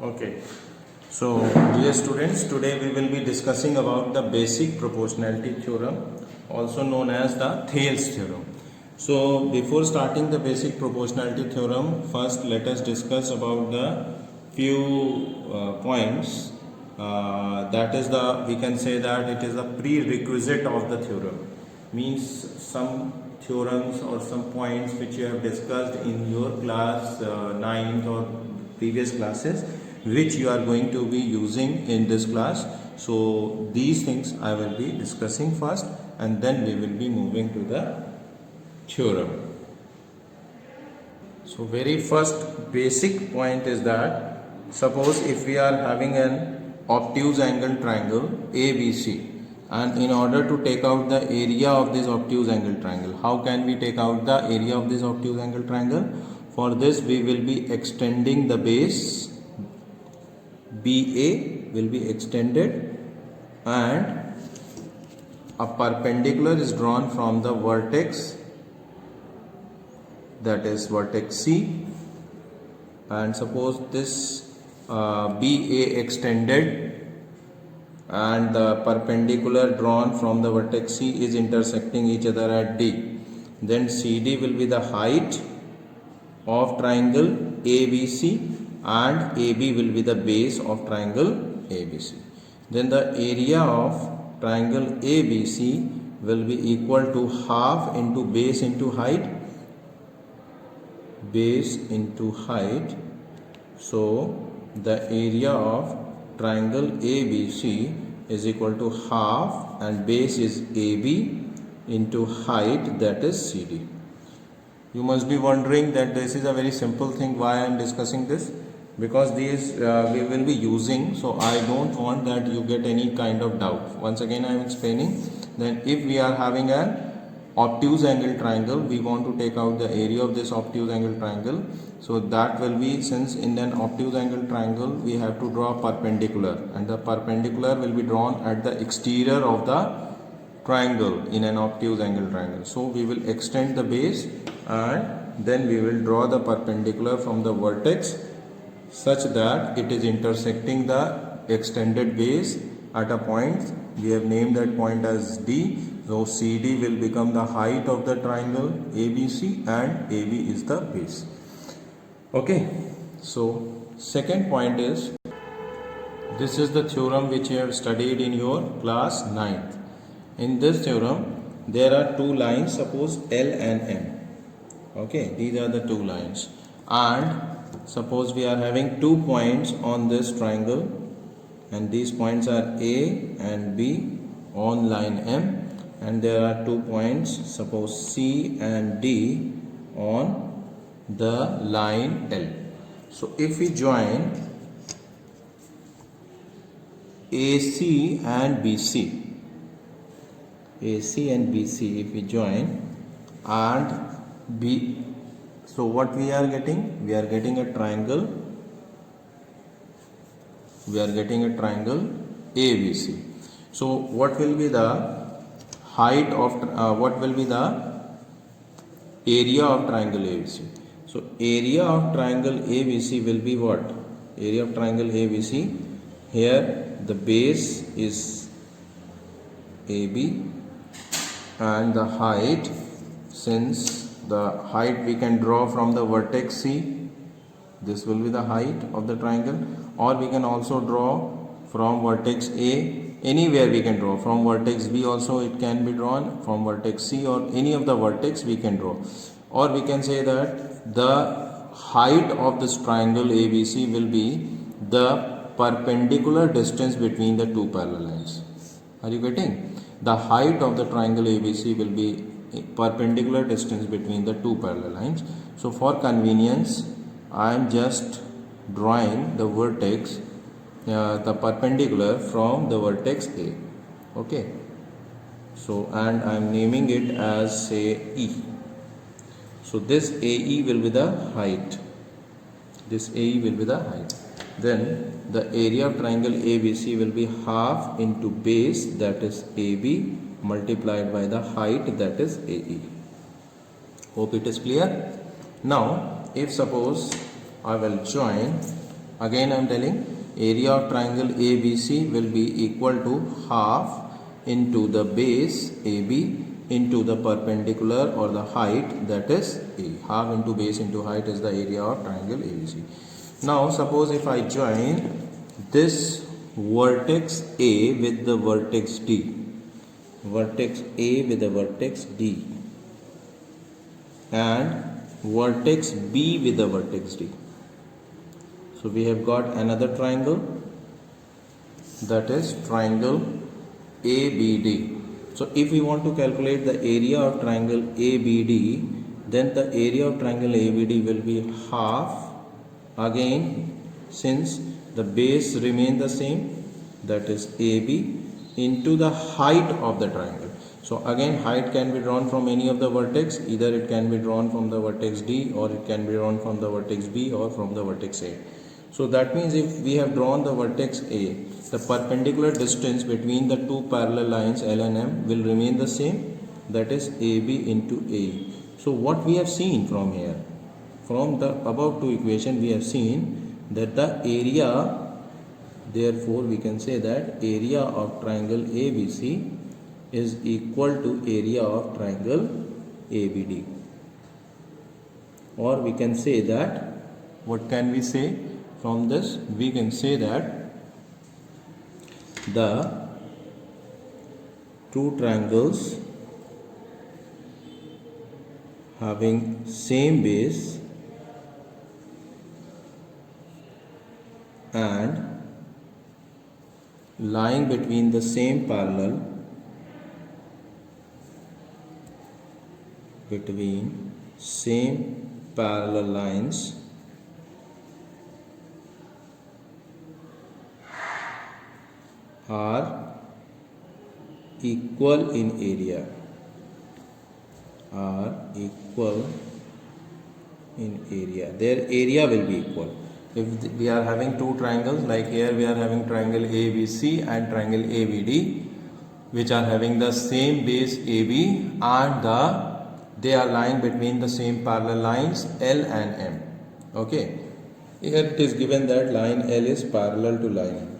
Okay. So, dear students, today we will be discussing about the basic proportionality theorem, also known as the Thales theorem. So, before starting the basic proportionality theorem, first let us discuss about the few points. That is the, we can say that it is a prerequisite of the theorem. Means some theorems or some points which you have discussed in your class 9th or previous classes, which you are going to be using in this class. So these things I will be discussing first, and then we will be moving to the theorem. So very first basic point is that, suppose if we are having an obtuse angle triangle ABC, and in order to take out the area of this obtuse angle triangle, how can we take out the area of this obtuse angle triangle? For this we will be extending the base BA will be extended, and a perpendicular is drawn from the vertex, that is vertex C, and suppose this BA extended and the perpendicular drawn from the vertex C is intersecting each other at D, then CD will be the height of triangle ABC and AB will be the base of triangle ABC. Then the area of triangle ABC will be equal to half into base into height, base into height. So the area of triangle ABC is equal to half, and base is AB into height, that is CD. You must be wondering that this is a very simple thing. Why I am discussing this? Because these we will be using, so I don't want that you get any kind of doubt. Once again I am explaining. Then if we are having an obtuse angle triangle, we want to take out the area of this obtuse angle triangle. So that will be, since in an obtuse angle triangle we have to draw perpendicular, and the perpendicular will be drawn at the exterior of the triangle in an obtuse angle triangle. So we will extend the base, and then we will draw the perpendicular from the vertex such that it is intersecting the extended base at a point. We have named that point as D. So CD will become the height of the triangle ABC, and AB is the base. Okay. So second point is, this is the theorem which you have studied in your class 9th. In this theorem there are two lines, suppose L and M. Okay, these are the two lines, and suppose we are having 2 points on this triangle, and these points are A and B on line M, and there are 2 points, suppose C and D on the line L. So if we join AC and BC, AC and BC, if we join, and B, so what we are getting? We are getting a triangle. We are getting a triangle ABC. So what will be the height of what will be the area of triangle ABC? So area of triangle ABC will be what? Area of triangle ABC, here the base is AB, and the height, since the height we can draw from the vertex C, this will be the height of the triangle, or we can also draw from vertex A, anywhere we can draw, from vertex B also it can be drawn, from vertex C or any of the vertex we can draw. Or we can say that the height of this triangle ABC will be the perpendicular distance between the two parallel lines. Are you getting? The height of the triangle ABC will be perpendicular distance between the two parallel lines. So for convenience I am just drawing the vertex, the perpendicular from the vertex A. Okay. So and I am naming it as, say, E. So this AE will be the height. This AE will be the height. Then the area of triangle ABC will be half into base, that is AB, multiplied by the height, that is AE. Hope it is clear. Now if suppose I will join Again I am telling, area of triangle ABC will be equal to half into the base AB into the perpendicular or the height, that is A. Half into base into height is the area of triangle ABC. Now suppose if I join this vertex A with the vertex D, vertex A with the vertex D, and vertex B with the vertex D. So we have got another triangle, that is triangle ABD. So if we want to calculate the area of triangle ABD, then the area of triangle ABD will be half, again since the base remain the same, that is AB, into the height of the triangle. So again height can be drawn from any of the vertex, either it can be drawn from the vertex D, or it can be drawn from the vertex B, or from the vertex A. So that means if we have drawn the vertex A, the perpendicular distance between the two parallel lines L and M will remain the same, that is AB into AE. So what we have seen from here, from the above two equation, we have seen that the area, therefore we can say that area of triangle ABC is equal to area of triangle ABD. Or we can say that, what can we say from this? We can say that the two triangles having same base and lying between the same parallel, between same parallel lines, are equal in area, are equal in area. Their area will be equal. If we are having two triangles, like here we are having triangle ABC and triangle ABD, which are having the same base AB, and they are lying between the same parallel lines L and M. Okay, here it is given that line L is parallel to line M.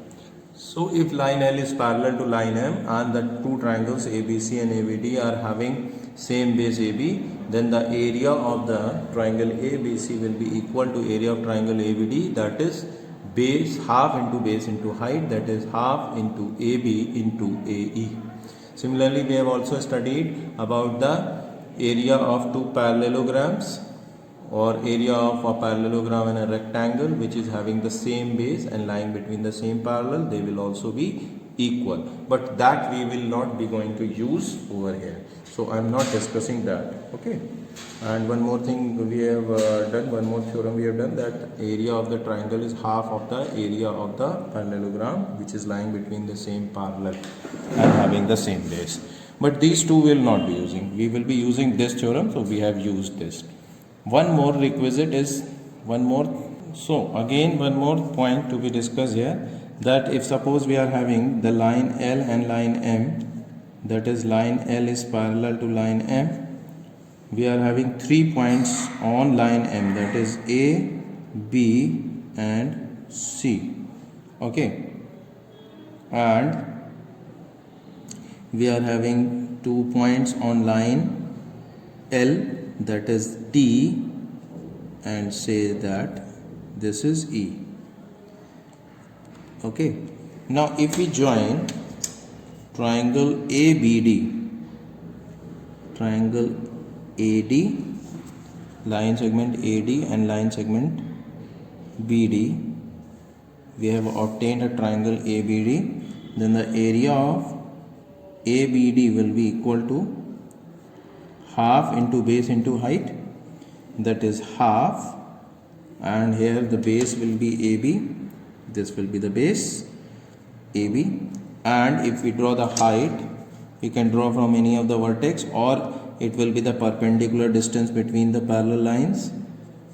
So if line L is parallel to line M and the two triangles ABC and ABD are having same base AB, then the area of the triangle ABC will be equal to area of triangle ABD, that is base half into base into height, that is half into AB into AE. Similarly, we have also studied about the area of two parallelograms, or area of a parallelogram and a rectangle which is having the same base and lying between the same parallel. They will also be equal, but that we will not be going to use over here, so I am not discussing that. Okay, and one more thing we have done, one more theorem we have done, that area of the triangle is half of the area of the parallelogram which is lying between the same parallel and having the same base. But these two will not be using, we will be using this theorem, so we have used this. One more requisite is one more. So again one more point to be discussed here, that if suppose we are having the line L and line M, that is line L is parallel to line M, we are having 3 points on line M, that is A, B and C. Okay, and we are having 2 points on line L, that is D, and say that this is E. Okay, now if we join triangle ABD, triangle AD, line segment AD and line segment BD, we have obtained a triangle ABD, then the area of ABD will be equal to half into base into height, that is half, and here the base will be AB, this will be the base AB, and if we draw the height, we can draw from any of the vertex, or it will be the perpendicular distance between the parallel lines.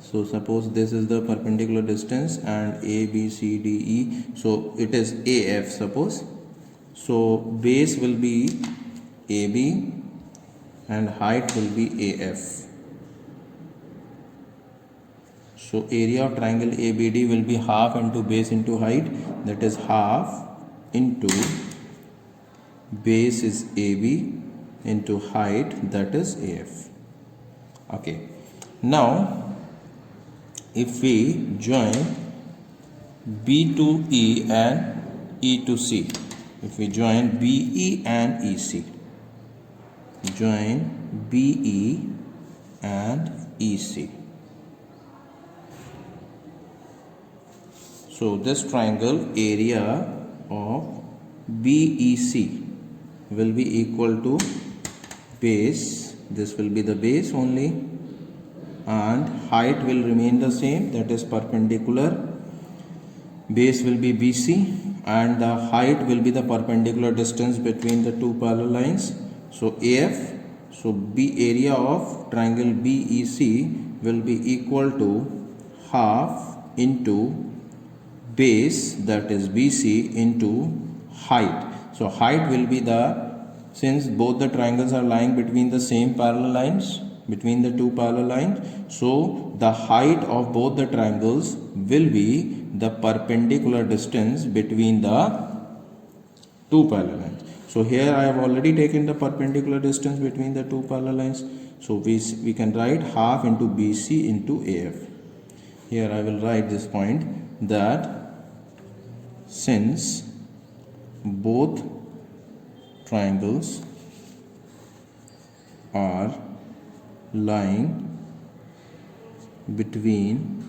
So suppose this is the perpendicular distance and A, B, C, D, E, so it is AF suppose. So base will be AB and height will be AF. So area of triangle ABD will be half into base into height, that is half into base is AB into height, that is AF. Okay. Now if we join B to E and E to C, if we join BE and EC, join BE and EC. So this triangle area of BEC will be equal to base, this will be the base only, and height will remain the same, that is perpendicular. Base will be BC and the height will be the perpendicular distance between the two parallel lines. So AF, so B area of triangle BEC will be equal to half into base, that is BC, into height. So height will be since both the triangles are lying between the same parallel lines, between the two parallel lines, so the height of both the triangles will be the perpendicular distance between the two parallel lines. So here I have already taken the perpendicular distance between the two parallel lines. So we can write half into BC into AF. Here I will write this point that since both triangles are lying between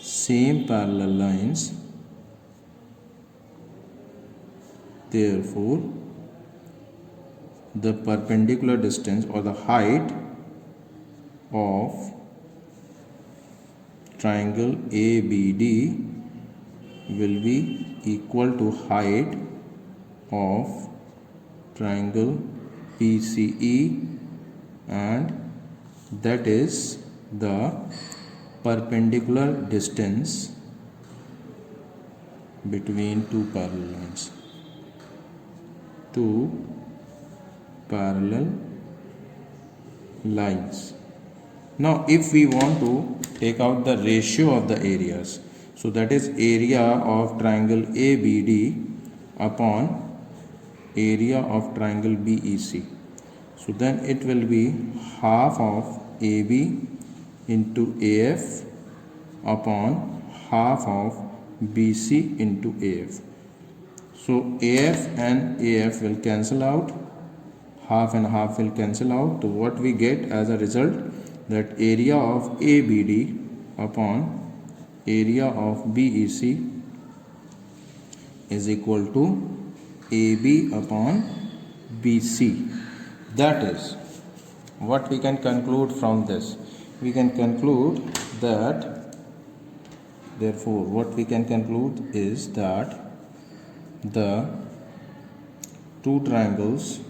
same parallel lines, therefore the perpendicular distance or the height of triangle ABD will be equal to height of triangle PCE, and that is the perpendicular distance between two parallel lines. Two parallel lines. Now if we want to take out the ratio of the areas, so that is area of triangle ABD upon area of triangle BEC. So then it will be half of AB into AF upon half of BC into AF. So AF and AF will cancel out, half and half will cancel out. So what we get as a result, that area of ABD upon area of BEC is equal to AB upon BC. That is what we can conclude from this. We can conclude that, therefore what we can conclude is that the two triangles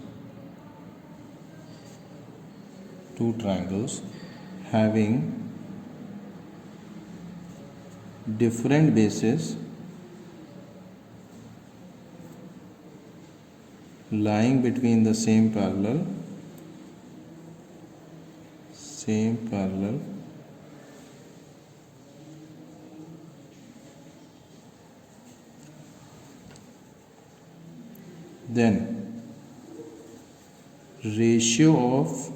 having different bases lying between the same parallel, then ratio of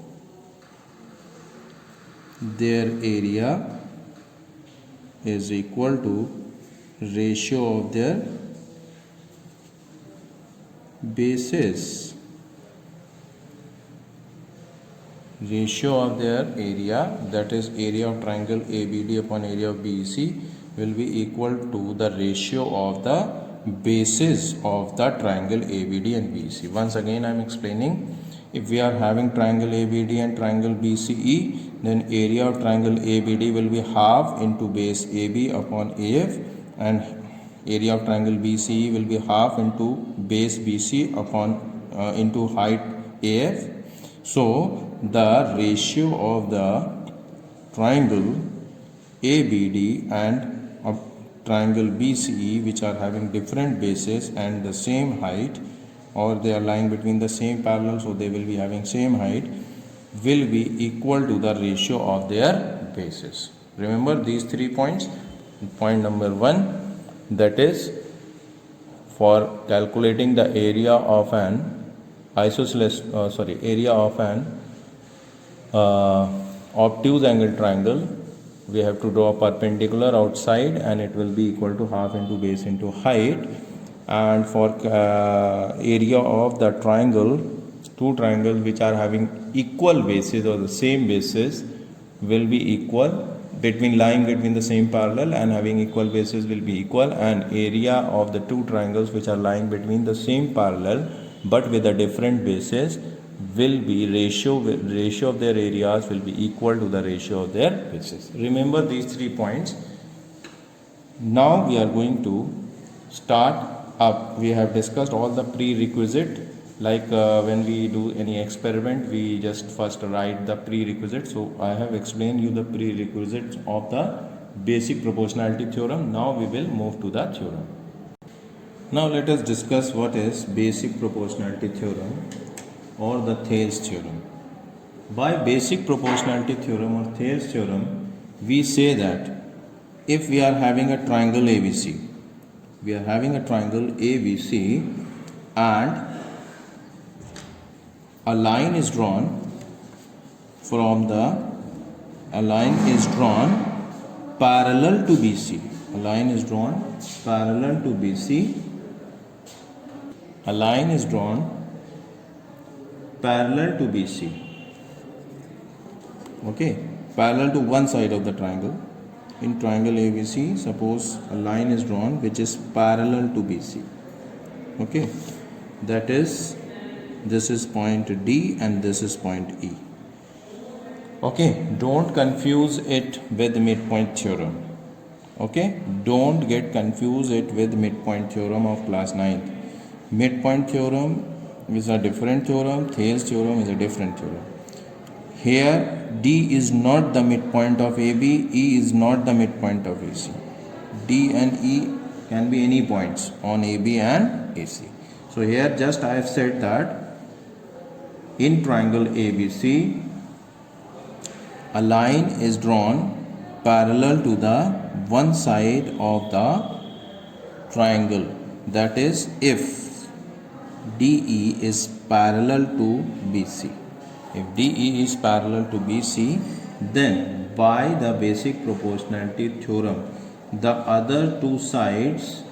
their area is equal to ratio of their bases. Ratio of their area, that is area of triangle ABD upon area of BEC, will be equal to the ratio of the bases of the triangle ABD and BEC. Once again I am explaining, if we are having triangle ABD and triangle BCE, then area of triangle ABD will be half into base AB upon AF, and area of triangle BCE will be half into base BC upon into height AF. So the ratio of the triangle ABD and triangle BCE, which are having different bases and the same height, or they are lying between the same parallel, so they will be having same height, will be equal to the ratio of their bases. Remember these 3 points. Point number 1, that is for calculating the area of an obtuse angle triangle, we have to draw a perpendicular outside and it will be equal to half into base into height. And for area of the triangle, two triangles which are having equal bases or the same bases will be equal, lying between the same parallel and having equal bases will be equal, and area of the two triangles which are lying between the same parallel but with a different bases will be ratio of their areas will be equal to the ratio of their bases. Remember these 3 points. Now we are going to start up. We have discussed all the prerequisite, like when we do any experiment we just first write the prerequisite. So I have explained you the prerequisites of the basic proportionality theorem. Now we will move to the theorem. Now let us discuss what is basic proportionality theorem or the Thales theorem. By basic proportionality theorem or Thales theorem, we say that if we are having a triangle ABC, and a line is drawn parallel to BC. A line is drawn parallel to BC. Okay, parallel to one side of the triangle. In triangle ABC, suppose a line is drawn which is parallel to BC. Okay, that is, this is point D and this is point E. Okay, don't confuse it with midpoint theorem. Okay, don't get confused it with midpoint theorem of class 9th. Midpoint theorem is a different theorem, Thales theorem is a different theorem. Here D is not the midpoint of AB, E is not the midpoint of AC. D and E can be any points on AB and AC. So here just I have said that in triangle ABC, a line is drawn parallel to the one side of the triangle. That is, if DE is parallel to BC. If DE is parallel to BC, then by the basic proportionality theorem, the other two sides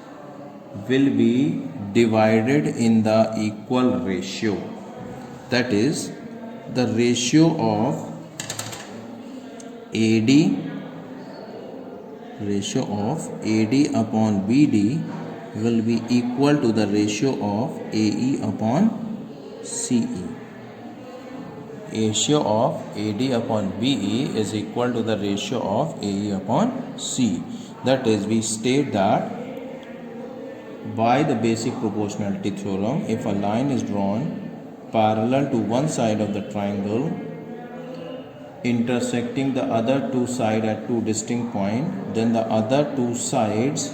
will be divided in the equal ratio. That is, the ratio of AD upon BD will be equal to the ratio of AE upon CE. Ratio of AD upon BE is equal to the ratio of AE upon CE. That is, we state that by the basic proportionality theorem, if a line is drawn parallel to one side of the triangle intersecting the other two sides at two distinct points, then the other two sides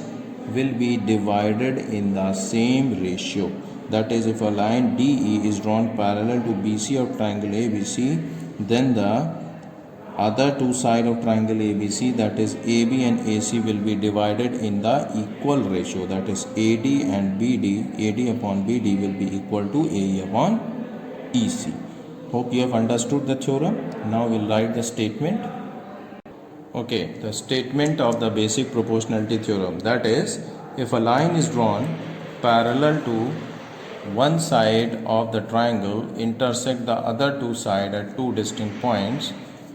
will be divided in the same ratio. That is, if a line DE is drawn parallel to BC of triangle ABC, then the other two sides of triangle ABC, that is AB and AC, will be divided in the equal ratio. That is, AD and BD, AD upon BD will be equal to AE upon EC. Hope you have understood the theorem. Now we'll write the statement. Okay, the statement of the basic proportionality theorem, that is, if a line is drawn parallel to one side of the triangle intersect the other two sides at two distinct points,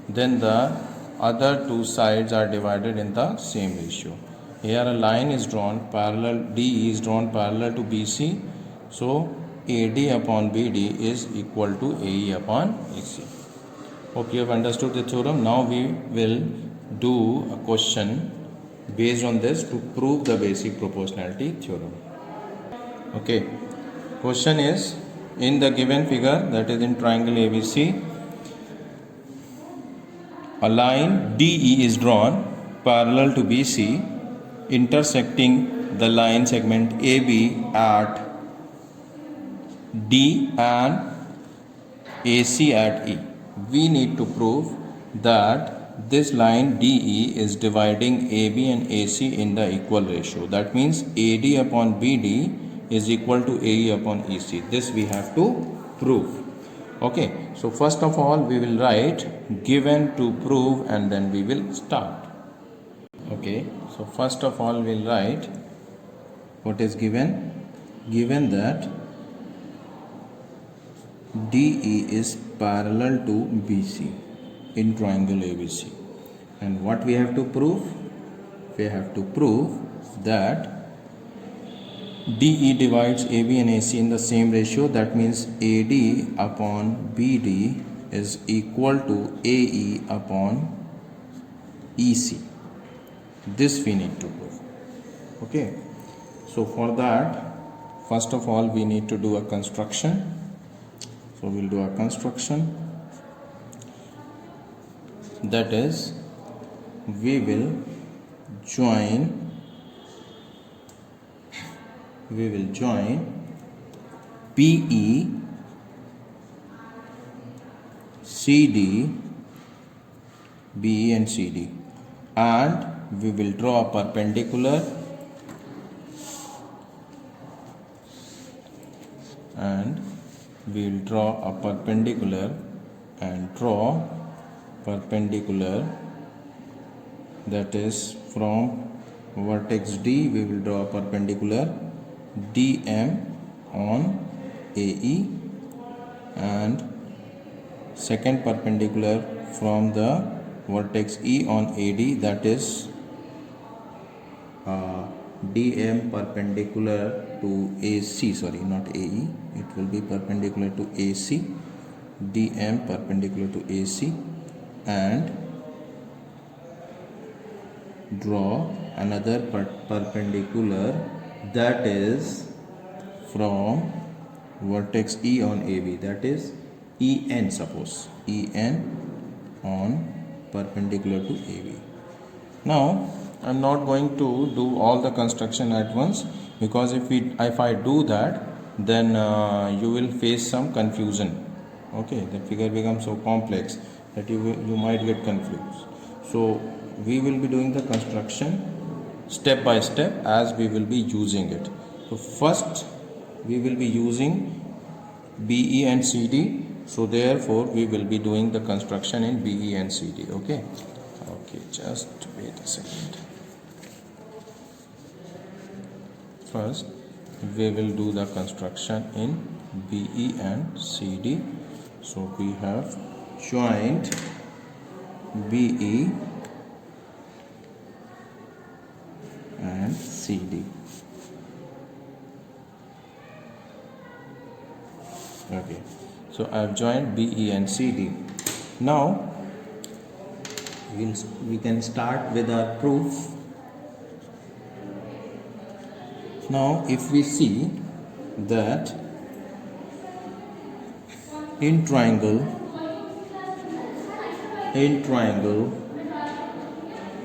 then the other two sides are divided in the same ratio. Here a line is drawn parallel, DE is drawn parallel to BC, so AD upon BD is equal to AE upon AC. Hope you have understood the theorem. Now we will do a question based on this to prove the basic proportionality theorem. Okay, question is, in the given figure, that is in triangle ABC, a line DE is drawn parallel to BC intersecting the line segment AB at D and AC at E. We need to prove that this line DE is dividing AB and AC in the equal ratio. That means AD upon BD is equal to AE upon EC. This we have to prove. Okay, so first of all we will write given to prove and then we will start. Okay, so first of all we'll write what is given. Given that DE is parallel to BC in triangle ABC. And what we have to prove? We have to prove that DE divides AB and AC in the same ratio. That means AD upon BD is equal to AE upon EC. This we need to prove. Okay. So for that, first of all we need to do a construction. So we'll do a construction. That is, we will join PE, CD, BE and CD, and we will draw a perpendicular and draw perpendicular, that is from vertex D we will draw a perpendicular DM on AE, and second perpendicular from the vertex E on AD, that is DM perpendicular to AC, sorry, not AE, it will be perpendicular to AC, DM perpendicular to AC, and draw another perpendicular, that is from vertex E on AB, that is EN, suppose EN on perpendicular to AB. Now I am not going to do all the construction at once, because if I do that, then you will face some confusion. Okay, the figure becomes so complex that you might get confused. So we will be doing the construction step by step as we will be using it. So first we will be using BE and CD, so therefore we will be doing the construction in BE and CD. Okay, just wait a second. First we will do the construction in BE and CD. So we have joined BE and CD. Okay, so I have joined BE and CD. Now we can start with our proof. Now if we see that in triangle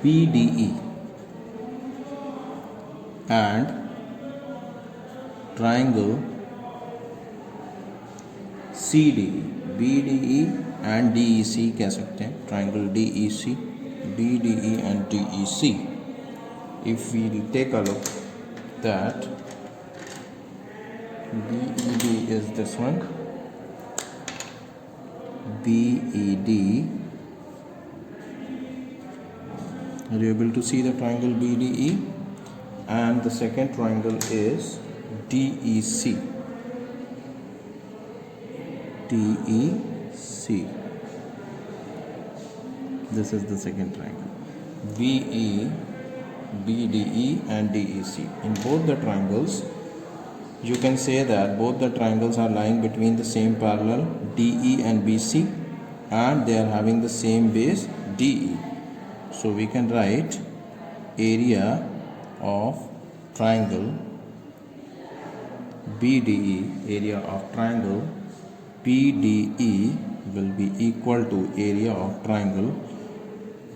BDE and triangle CDE, BDE and DEC कह सकते हैं, triangle DEC, BDE and DEC. If we take a look that BED is this one, BED, are you able to see the triangle BDE? And the second triangle is DEC. This is the second triangle. BE, BDE and DEC. In both the triangles, you can say that both the triangles are lying between the same parallel DE and BC, and they are having the same base DE. So we can write area of triangle BDE, area of triangle BDE will be equal to area of triangle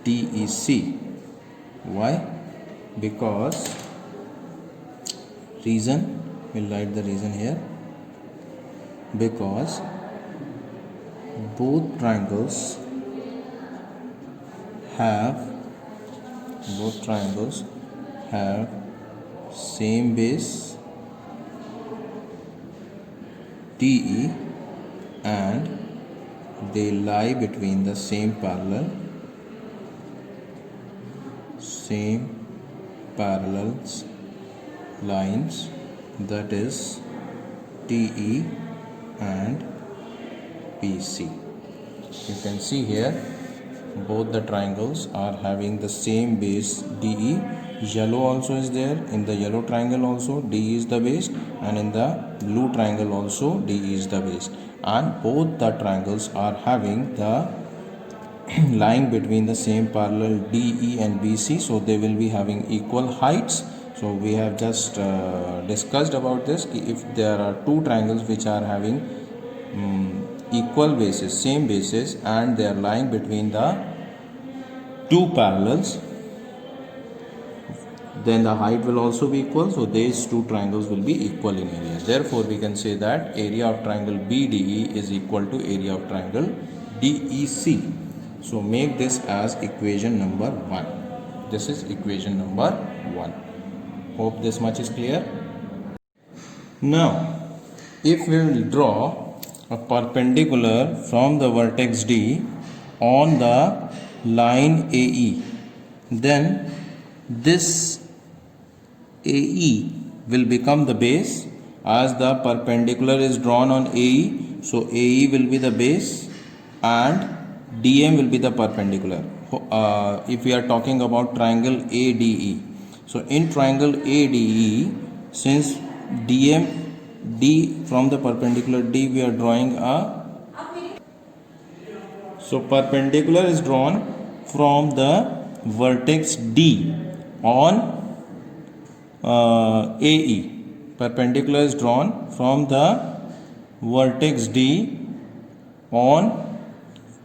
DEC. Why? Because reason, we'll write the reason here, because both triangles have both triangles have same base DE and they lie between the same parallels lines, that is TE and PC. You can see here both the triangles are having the same base DE. Yellow also is there. In the yellow triangle also DE is the base, and in the blue triangle also DE is the base, and both the triangles are having the lying between the same parallel DE and BC, so they will be having equal heights. So we have just discussed about this. If there are two triangles which are having equal bases, same bases, and they are lying between the two parallels, then the height will also be equal. So these two triangles will be equal in area. Therefore we can say that area of triangle BDE is equal to area of triangle DEC. So make this as equation number 1. This is equation number 1. Hope this much is clear. Now if we will draw a perpendicular from the vertex D on the line AE, then this AE will become the base as the perpendicular is drawn on AE. So AE will be the base and DM will be the perpendicular. If we are talking about triangle ADE, so in triangle ADE, since DM D from the perpendicular D we are drawing a, so perpendicular is drawn from the vertex D on AE. Perpendicular is drawn from the vertex D on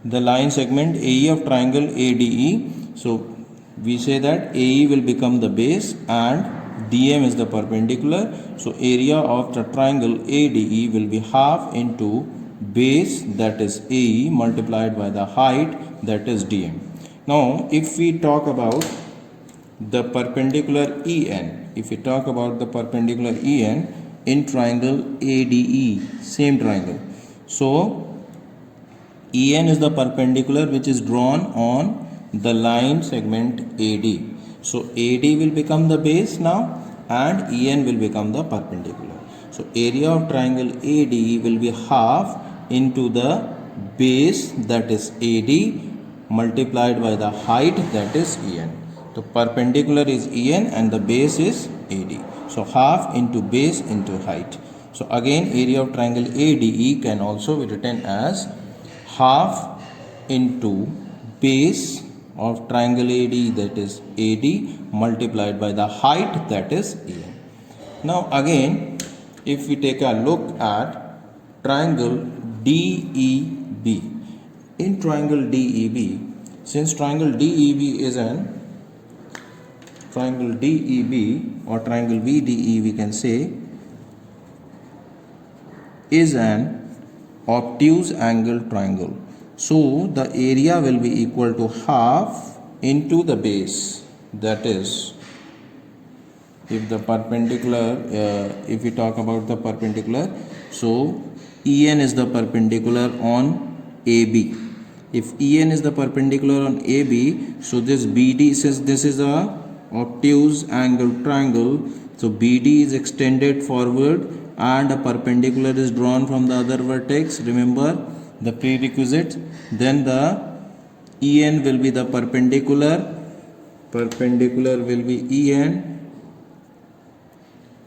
the line segment AE of triangle ADE. So we say that AE will become the base and DM is the perpendicular. So area of the triangle ADE will be half into base, that is AE, multiplied by the height, that is DM. Now if we talk about the perpendicular EN, if we talk about the perpendicular EN in triangle ADE, same triangle, so EN is the perpendicular which is drawn on the line segment AD. So AD will become the base now and EN will become the perpendicular. So area of triangle AD will be half into the base, that is AD, multiplied by the height, that is EN. The perpendicular is EN and the base is AD. So half into base into height. So again area of triangle ADE can also be written as half into base of triangle AD, that is AD, multiplied by the height, that is EN. Now again if we take a look at triangle DEB, in triangle DEB, since triangle DEB is an triangle DEB or triangle VDE, we can say, is an obtuse angle triangle. So the area will be equal to half into the base, that is, if the perpendicular, if we talk about the perpendicular, so EN is the perpendicular on AB. If EN is the perpendicular on AB, so this BD says this is a obtuse angle triangle, so BD is extended forward and a perpendicular is drawn from the other vertex. Remember the prerequisite. Then the EN will be the perpendicular will be EN,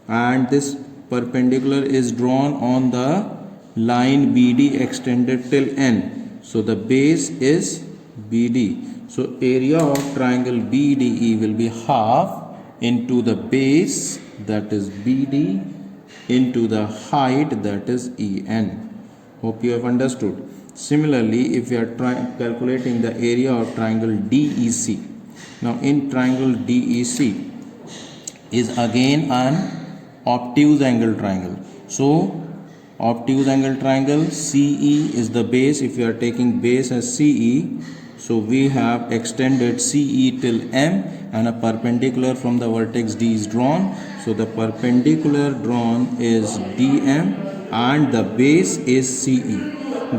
and this perpendicular is drawn on the line BD extended till N. So the base is BD. So area of triangle BDE will be half into the base, that is BD, into the height, that is EN. Hope you have understood. Similarly, if we are calculating the area of triangle DEC, now in triangle DEC is again an obtuse angle triangle. So obtuse angle triangle, CE is the base. If you are taking base as CE, So we have extended CE till M and a perpendicular from the vertex D is drawn. So the perpendicular drawn is DM and the base is CE.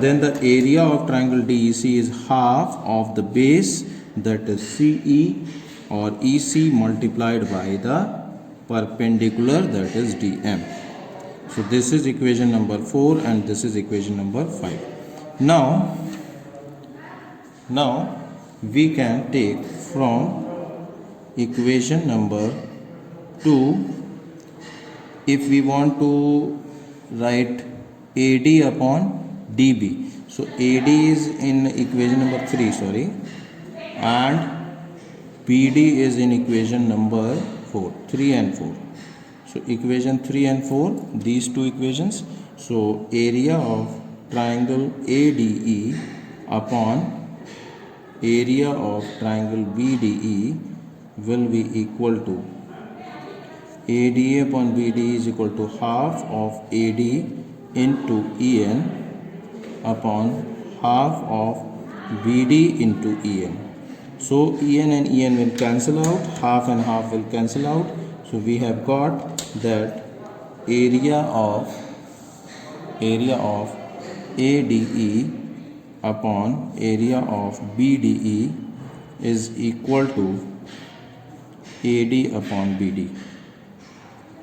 Then the area of triangle DEC is half of the base, that is CE or EC, multiplied by the perpendicular, that is DM. So this is equation number 4 and this is equation number 5. Now we can take from equation number 2, if we want to write AD upon DB. So AD is in equation number 3, and BD is in equation number 4, 3 and 4. So equation 3 and 4, these two equations. So area of triangle ADE upon area of triangle BDE will be equal to ADA upon BD is equal to half of AD into EN upon half of BD into EN. So EN and EN will cancel out, half and half will cancel out. So we have got that area of ADE upon area of BDE is equal to AD upon BD.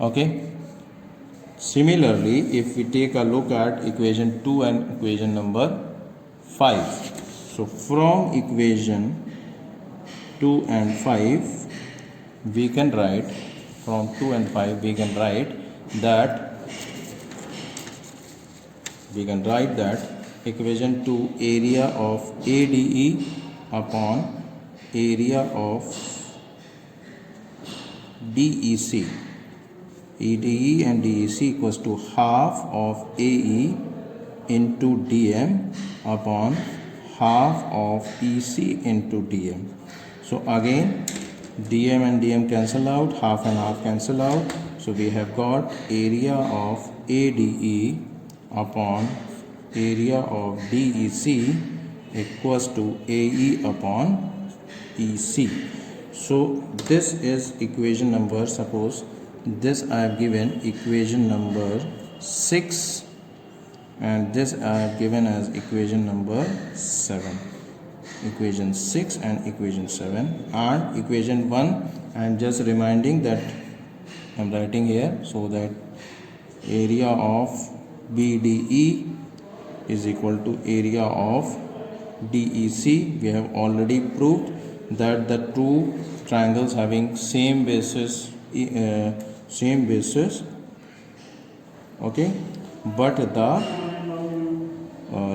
Okay. Similarly, if we take a look at equation 2 and equation number 5. So from equation 2 and 5 we can write, from 2 and 5 we can write that equation 2, area of ADE upon area of DEC. ADE and DEC equals to half of AE into DM upon half of EC into DM. So again DM and DM cancel out, half and half cancel out. So we have got area of ADE upon area of DEC equals to AE upon EC. So this is equation number, suppose this I have given equation number 6 and this I have given as equation number 7. Equation 6 and equation 7, and equation 1 I am just reminding that I am writing here, so that area of BDE is equal to area of DEC. We have already proved that the two triangles having same basis, okay, but the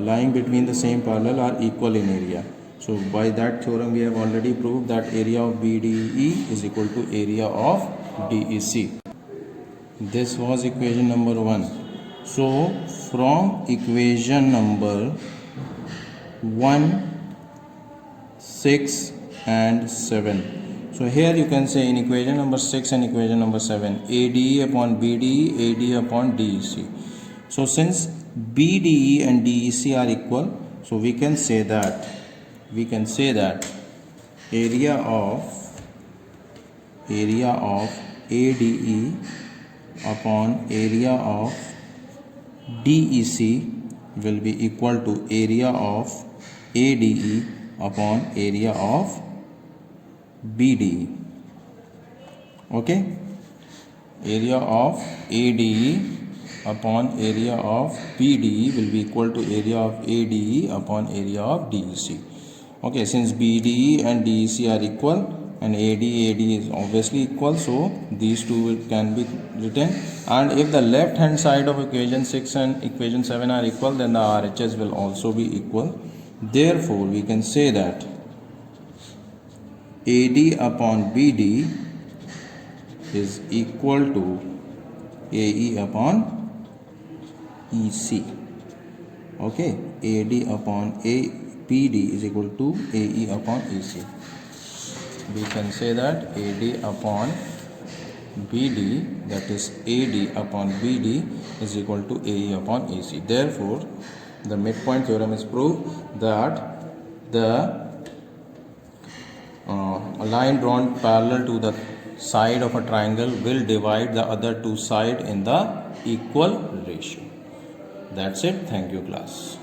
lying between the same parallel are equal in area. So by that theorem we have already proved that area of BDE is equal to area of DEC. This was equation number 1. So from equation number 1, 6 and 7. So here you can say in equation number 6 and equation number 7, ADE upon BDE, AD upon DEC. So since BDE and DEC are equal, so we can say that area of ADE upon area of DEC will be equal to area of ADE upon area of BDE. Okay, area of ADE upon area of BDE will be equal to area of ADE upon area of DEC. Okay, since BDE and DEC are equal and AD is obviously equal, so these two can be written, and if the left hand side of equation 6 and equation 7 are equal, then the RHS will also be equal. Therefore we can say that AD upon BD is equal to AE upon EC. Okay, AD upon BD is equal to AE upon EC. We can say that AD upon BD, that is AD upon BD, is equal to AE upon EC. Therefore the midpoint theorem is proved that the a line drawn parallel to the side of a triangle will divide the other two sides in the equal ratio. That's it. Thank you, class.